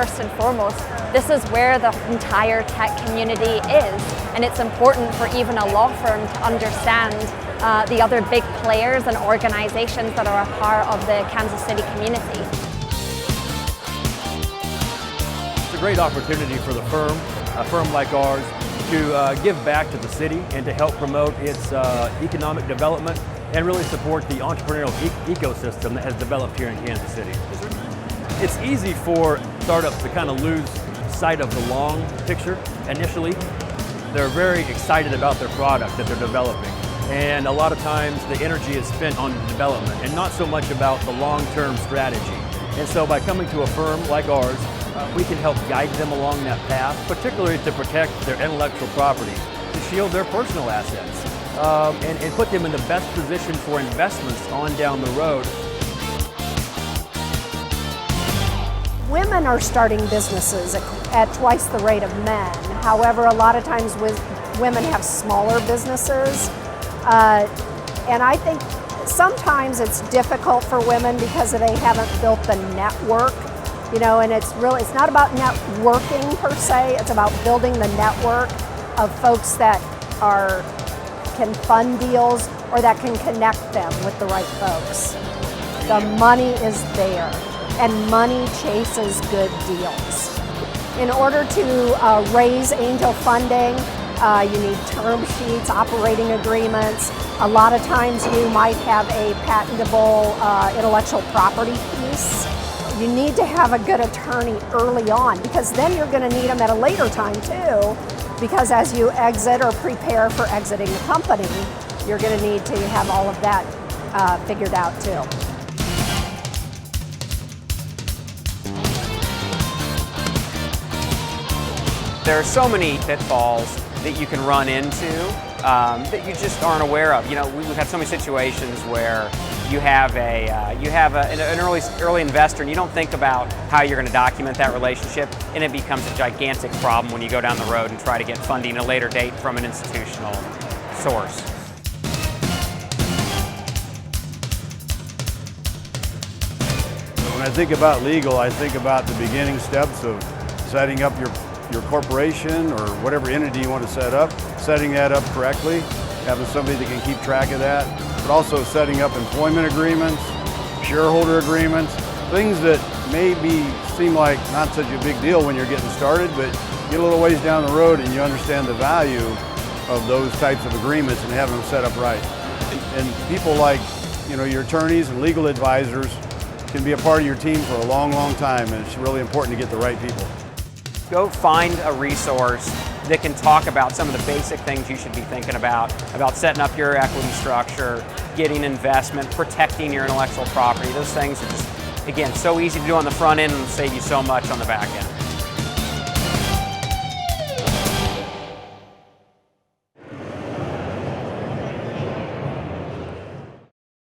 first and foremost, this is where the entire tech community is, and it's important for even a law firm to understand the other big players and organizations that are a part of the Kansas City community. It's a great opportunity for the firm, a firm like ours, to give back to the city and to help promote its economic development and really support the entrepreneurial ecosystem that has developed here in Kansas City. It's easy for startups to kind of lose sight of the long picture initially. They're very excited about their product that they're developing, and a lot of times the energy is spent on development and not so much about the long-term strategy. And so by coming to a firm like ours, we can help guide them along that path, particularly to protect their intellectual property, to shield their personal assets, and put them in the best position for investments on down the road. Women are starting businesses at twice the rate of men. However, a lot of times women have smaller businesses. And I think sometimes it's difficult for women because they haven't built the network, you know, and it's not about networking per se, it's about building the network of folks that can fund deals or that can connect them with the right folks. The money is there, and money chases good deals. In order to raise angel funding, you need term sheets, operating agreements. A lot of times you might have a patentable intellectual property piece. You need to have a good attorney early on, because then you're going to need them at a later time too, because as you exit or prepare for exiting the company, you're going to need to have all of that figured out too. There are so many pitfalls that you can run into that you just aren't aware of. You know, we've had so many situations where you have an early investor, and you don't think about how you're going to document that relationship, and it becomes a gigantic problem when you go down the road and try to get funding at a later date from an institutional source. When I think about legal, I think about the beginning steps of setting up your corporation or whatever entity you want to set up, setting that up correctly, having somebody that can keep track of that, but also setting up employment agreements, shareholder agreements, things that maybe seem like not such a big deal when you're getting started, but get a little ways down the road and you understand the value of those types of agreements and having them set up right. And people like, you know, your attorneys and legal advisors can be a part of your team for a long, long time, and it's really important to get the right people. Go find a resource that can talk about some of the basic things you should be thinking about setting up your equity structure, getting investment, protecting your intellectual property. Those things are just, again, so easy to do on the front end and save you so much on the back end.